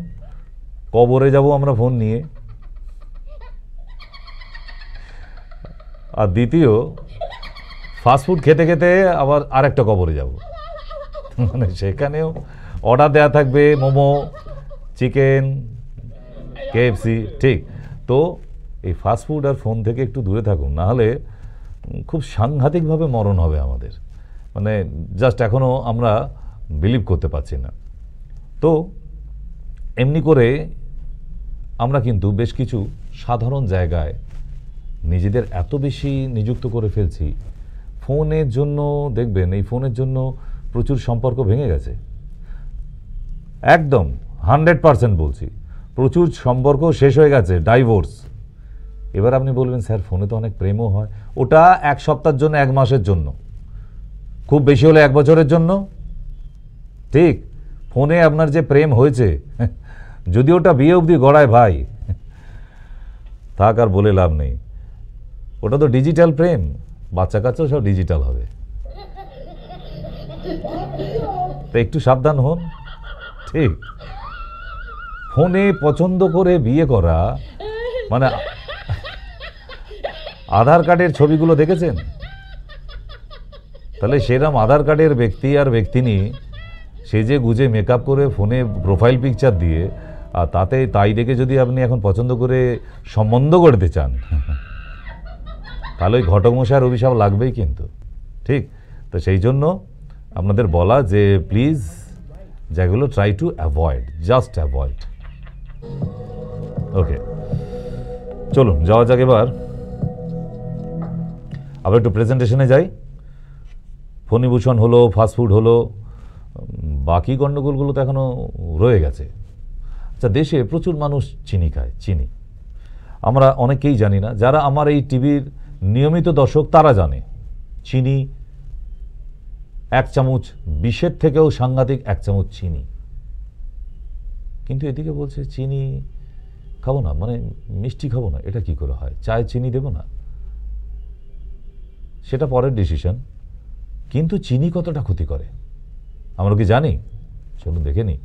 কবরে যাব আমরা ফোন নিয়ে, আর দ্বিতীয় ফাস্টফুড খেতে খেতে আবার আরেকটা কবরে যাব। মানে সেখানেও অর্ডার দেওয়া থাকবে মোমো, চিকেন, KFC। ঠিক, তো এই ফাস্টফুড আর ফোন থেকে একটু দূরে থাকুন, নাহলে খুব সাংঘাতিকভাবে মরণ হবে আমাদের। মানে জাস্ট এখনও আমরা বিলিভ করতে পারছি না। তো এমনি করে আমরা কিন্তু বেশ কিছু সাধারণ জায়গায় নিজেদের এত বেশি নিযুক্ত করে ফেলছি ফোনের জন্য। দেখবেন এই ফোনের জন্য প্রচুর সম্পর্ক ভেঙে গেছে, একদম 100% বলছি। প্রচুর সম্পর্ক শেষ হয়ে গেছে, ডাইভোর্স। এবার আপনি বলবেন, স্যার ফোনে তো অনেক প্রেমও হয়। ওটা 1 সপ্তাহের জন্য, 1 মাসের জন্য, খুব বেশি হলে 1 বছরের জন্য। ঠিক, ফোনে আপনার যে প্রেম হয়েছে, যদি ওটা বিয়ে অবধি গড়ায় ভাই, থাক আর বলে লাভ নেই। ওটা তো ডিজিটাল প্রেম, বাচ্চা কাচ্চাও সব ডিজিটাল হবে। তো একটু সাবধান হন। ঠিক, ফোনে পছন্দ করে বিয়ে করা, মানে আধার কার্ডের ছবিগুলো দেখেছেন? তাহলে সেরকম আধার কার্ডের ব্যক্তি আর ব্যক্তিনি সেজে গুজে মেকআপ করে ফোনে প্রোফাইল পিকচার দিয়ে, আর তাই দেখে যদি আপনি এখন পছন্দ করে সম্বন্ধ করতে চান, তাহলে ওই ঘটক মশাইয়ের অভিশাপ লাগবেই কিন্তু। ঠিক, তো সেই জন্য আপনাদের বলা যে প্লিজ যেগুলো try to avoid, just avoid. Okay, চলুন যাওয়া যাক। এবার আবার একটু প্রেজেন্টেশনে যাই। ফণীভূষণ হলো, ফাস্টফুড হলো, বাকি গণ্ডগোলগুলো তো এখনও রয়ে গেছে। আচ্ছা, দেশে প্রচুর মানুষ চিনি খায়। চিনি আমরা অনেকেই জানি না। যারা আমার এই টিভির নিয়মিত দর্শক তারা জানে চিনি 1 চামচ, বিষের থেকেও সাংঘাতিক 1 চামচ চিনি। কিন্তু এদিকে বলছে চিনি খাবো না, মানে মিষ্টি খাবো না। এটা কি করে হয়? চায়ে চিনি দেবো না, সেটা পরের ডিসিশন। কিন্তু চিনি কতটা ক্ষতি করে আমরা কি জানি? চলুন দেখে নি।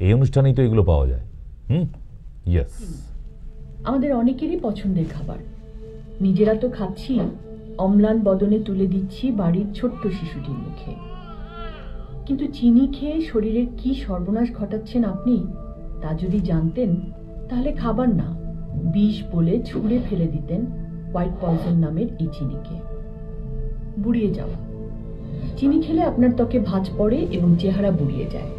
এই অনুষ্ঠানেই তো এগুলো পাওয়া যায়। ইয়েস, আমাদের অনেকেরই পছন্দের খাবার। নিজেরা তো খাচ্ছি, অম্লান বদনে তুলে দিচ্ছি বাড়ির ছোট্ট শিশুটির মুখে। কিন্তু চিনি খেয়ে শরীরের কি সর্বনাশ ঘটাচ্ছেন আপনি, তা যদি জানতেন তাহলে খাবার না, বিষ বলে ছুঁড়ে ফেলে দিতেন হোয়াইট পয়জন নামের এই চিনিকে। বুড়িয়ে যাওয়া চিনি খেলে আপনার ত্বকে ভাঁজ পড়ে এবং চেহারা বুড়িয়ে যায়।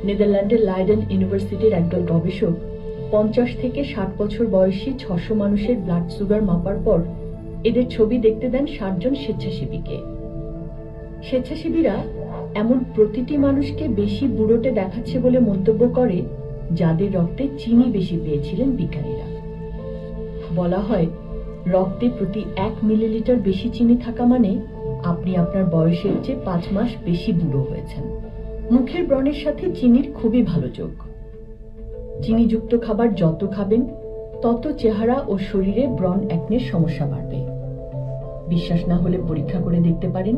নেদারল্যান্ডের লাইডেন ইউনিভার্সিটির একদল গবেষক 50 থেকে 60 বছর বয়সী 600 মানুষের ব্লাড সুগার মাপার পর এদের ছবি দেখতে দেন 60 জন স্বেচ্ছাসেবীকে। স্বেচ্ছাসেবীরা এমন প্রতিটি মানুষকে বেশি বুড়োটে দেখাচ্ছে বলে মন্তব্য করে যাদের রক্তে চিনি বেশি পেয়েছিলেন বিজ্ঞানীরা। বলা হয় রক্তে প্রতি 1 মিলিলিটার বেশি চিনি থাকা মানে আপনি আপনার বয়সের চেয়ে 5 মাস বেশি বুড়ো হয়েছেন। মুখের ব্রণের সাথে চিনির খুবই ভালো যোগ। চিনিযুক্ত খাবার যত খাবেন তত চেহারা ও শরীরে ব্রণ একনের সমস্যা বাড়বে। বিশ্বাস না হলে পরীক্ষা করে দেখতে পারেন।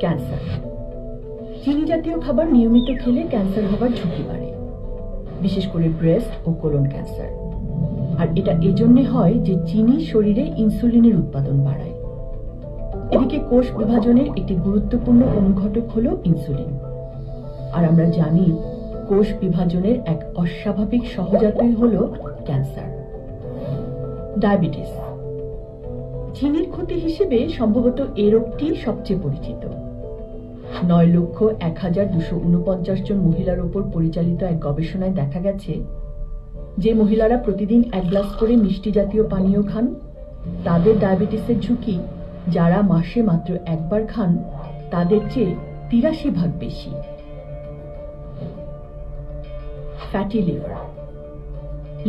ক্যান্সার। চিনি জাতীয় খাবার নিয়মিত খেলে ক্যান্সার হবার ঝুঁকি বাড়ে, বিশেষ করে ব্রেস্ট ও কোলন ক্যান্সার। আর এটা এজন্য হয় যে চিনি শরীরে ইনসুলিনের উৎপাদন বাড়ায়। এদিকে কোষ বিভাজনের একটি গুরুত্বপূর্ণ অনুঘটক হলো ইনসুলিন। আর আমরা জানি কোষ বিভাজনের এক অস্বাভাবিক সহজাতই হলো ক্যান্সার। ডায়াবেটিস। চিনির ক্ষতি হিসেবে সম্ভবত এই রোগটি সবচেয়ে পরিচিত। 9,01,249 জন মহিলার উপর পরিচালিত এক গবেষণায় দেখা গেছে যে মহিলারা প্রতিদিন 1 গ্লাস করে মিষ্টি জাতীয় পানীয় খান তাদের ডায়াবেটিসের ঝুঁকি যারা মাসে মাত্র একবার খান তাদের চেয়ে 83 ভাগ বেশি। Fatty liver.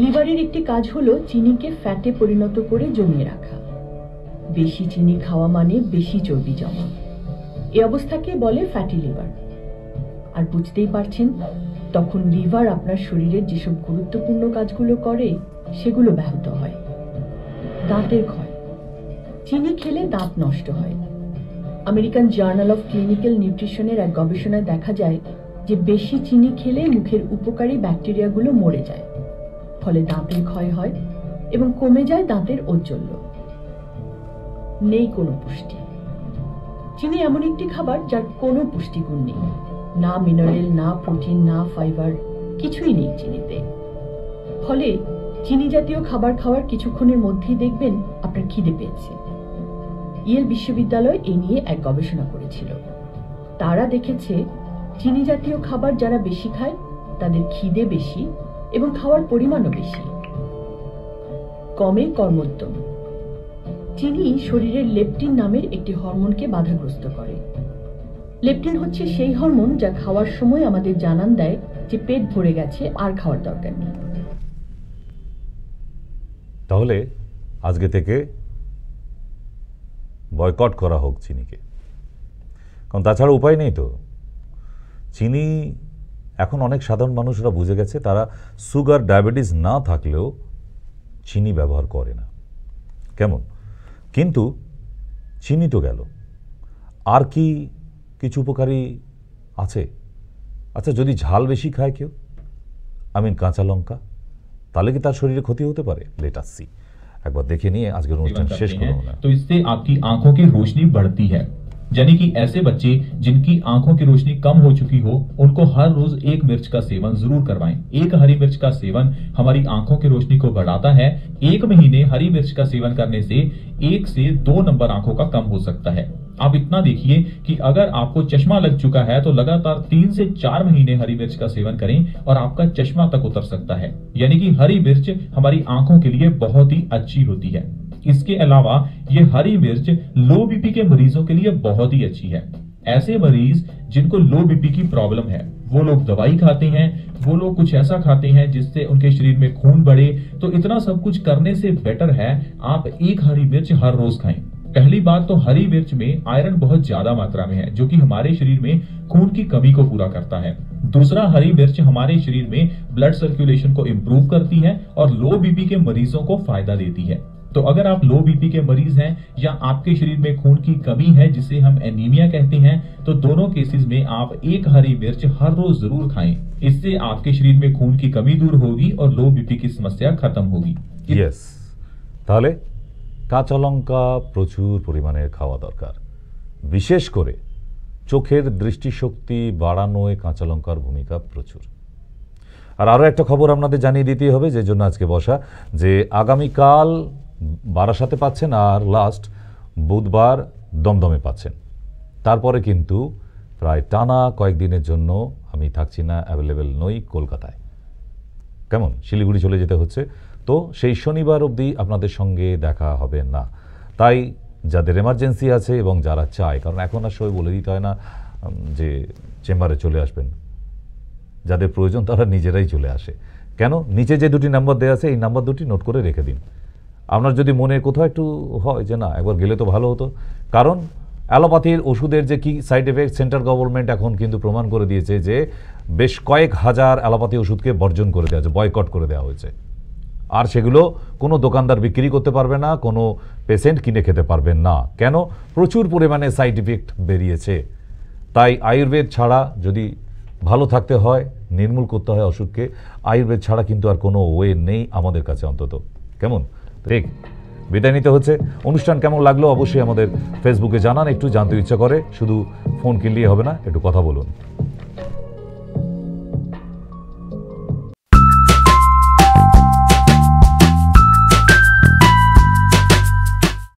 লিভারের একটি কাজ হলো চিনিকে ফ্যাটে পরিণত করে জমিয়ে রাখা। বেশি চিনি খাওয়া মানে বেশি চর্বি জমা। এই অবস্থাকে বলে ফ্যাটি লিভার। আর বুঝতেই পারছেন তখন লিভার আপনার শরীরের যেসব গুরুত্বপূর্ণ কাজগুলো করে সেগুলো ব্যাহত হয়। দাঁতের ক্ষয়। চিনি খেলে দাঁত নষ্ট হয়। আমেরিকান জার্নাল অফ ক্লিনিক্যাল নিউট্রিশনের এক গবেষণায় দেখা যায় যে বেশি চিনি খেলে মুখের উপকারী ব্যাকটেরিয়াগুলো মরে যায়, ফলে দাঁতের ক্ষয় হয় এবং কমে যায় দাঁতের ঔজ্জ্বল্য। নেই কোনো পুষ্টি। চিনি এমন একটি খাবার যার কোনো পুষ্টিগুণ নেই, না মিনারেল, না প্রোটিন, না ফাইবার, কিছুই নেই চিনিতে। ফলে চিনি জাতীয় খাবার খাওয়ার কিছুক্ষণের মধ্যেই দেখবেন আপনার খিদে পেয়েছে। ইয়েল বিশ্ববিদ্যালয় এ নিয়ে এক গবেষণা করেছিল। তারা দেখেছে চিনি জাতীয় খাবার যারা বেশি খায় তাদের খিদে বেশি এবং খাওয়ার পরিমাণও বেশি। কমে কর্মোদ্যম। চিনি শরীরের লেপটিন নামের একটি হরমোনকে বাধাগ্রস্ত করে। লেপটিন হচ্ছে সেই হরমোন যা খাওয়ার সময় আমাদের জানান দেয় যে পেট ভরে গেছে, আর খাওয়ার দরকার নেই। তাহলে আজকে থেকে বয়কট করা হোক চিনিকে, কারণ তাছাড়া উপায় নেই তো। চিনি এখন অনেক সাধারণ মানুষরা বুঝে গেছে, তারা সুগার ডায়াবেটিস না থাকলেও চিনি ব্যবহার করে না। কেমন? কিন্তু চিনি তো গেল, আর কি কিছু উপকারী আছে? আচ্ছা, যদি ঝাল বেশি খায় কেউ, কাঁচা লঙ্কা, তাহলে কি তার শরীরে ক্ষতি হতে পারে? লেট আস সি, একবার দেখে নিয়ে আজকের অনুষ্ঠান শেষ করব না। तो इससे आपकी आंखों की रोशनी बढ़ती है, यानी कि ऐसे बच्चे जिनकी आंखों की रोशनी कम हो चुकी हो उनको हर रोज 1 मिर्च का सेवन जरूर करवाएं। 1 हरी मिर्च का सेवन हमारी आंखों की रोशनी को बढ़ाता है। 1 महीने हरी मिर्च का सेवन करने से 1 से 2 नंबर आंखों का कम हो सकता है। आप इतना देखिए कि अगर आपको चश्मा लग चुका है तो लगातार 3 से 4 महीने हरी मिर्च का सेवन करें और आपका चश्मा तक उतर सकता है। यानी कि हरी मिर्च हमारी आंखों के लिए बहुत ही अच्छी होती है। इसके अलावा ये हरी मिर्च लो बीपी के मरीजों के लिए बहुत ही अच्छी है। ऐसे मरीज जिनको लो बीपी की प्रॉब्लम है, वो लोग दवाई खाते हैं, वो लोग कुछ ऐसा खाते हैं जिससे उनके शरीर में खून बढ़े, तो इतना सब कुछ करने से बेटर है आप 1 हरी मिर्च हर रोज खाएं। पहली बात तो हरी मिर्च में आयरन बहुत ज्यादा मात्रा में है, जो कि हमारे शरीर में खून की कमी को पूरा करता है। दूसरा, हरी मिर्च हमारे शरीर में ब्लड सर्कुलेशन को इम्प्रूव करती है और लो बीपी के मरीजों को फायदा देती है। तो अगर आप लो बीपी के मरीज हैं या आपके शरीर में खून की कमी है जिसे हम एनीमिया कहते हैं, तो दोनों केसेस में आप 1 हरी मिर्च हर रोज जरूर खाएं। इससे आपके शरीर में खून की कमी दूर होगी और लो बीपी की समस्या खत्म होगी। ইয়েস, তাহলে কাঁচা লঙ্কা প্রচুর পরিমাণে খাওয়া দরকার। বিশেষ করে চোখের দৃষ্টিশক্তি বাড়ানোয় কাঁচা লঙ্কার ভূমিকা প্রচুর। আর আরও একটা খবর আপনাদের জানিয়ে দিতেই হবে, যে জন্য আজকে বসা, যে আগামীকাল বারাসাতে পাচ্ছেন আর লাস্ট বুধবার দমদমে পাচ্ছেন। তারপরে কিন্তু প্রায় টানা কয়েকদিনের জন্য আমি থাকছি না, অ্যাভেলেবেল নই কলকাতায়। কেমন? শিলিগুড়ি চলে যেতে হচ্ছে। তো সেই শনিবার অবধি আপনাদের সঙ্গে দেখা হবে না। তাই যাদের এমার্জেন্সি আছে এবং যারা চায়, কারণ এখন আর সবাই বলে দিতে হয় না যে চেম্বারে চলে আসবেন, যাদের প্রয়োজন তারা নিজেরাই চলে আসে। কেন? নিচে যে দুটি নাম্বার দেওয়া আছে এই নাম্বার দুটি নোট করে রেখে দিন। আপনার যদি মনে কোথাও একটু হয় যে না একবার গেলে তো ভালো হতো, কারণ অ্যালোপ্যাথির ওষুধের যে কি সাইড এফেক্ট সেন্ট্রাল গভর্নমেন্ট এখন কিন্তু প্রমাণ করে দিয়েছে যে বেশ কয়েক হাজার অ্যালোপ্যাথি ওষুধকে বর্জন করে দেওয়া হয়েছে, বয়কট করে দেওয়া হয়েছে। আর সেগুলো কোনো দোকানদার বিক্রি করতে পারবে না, কোনো পেশেন্ট কিনে খেতে পারবেন না। কেন? প্রচুর পরিমাণে সাইড ইফেক্ট বেরিয়েছে। তাই আয়ুর্বেদ ছাড়া যদি ভালো থাকতে হয়, নির্মূল করতে হয় অসুখকে, আয়ুর্বেদ ছাড়া কিন্তু আর কোনো ওয়ে নেই আমাদের কাছে অন্তত। কেমন? ঠিক, বিদায় নিতে হচ্ছে। অনুষ্ঠান কেমন লাগলো অবশ্যই আমাদের ফেসবুকে জানান, একটু জানতে ইচ্ছা করে, শুধু ফোন কিনলেই হবে না, একটু কথা বলুন।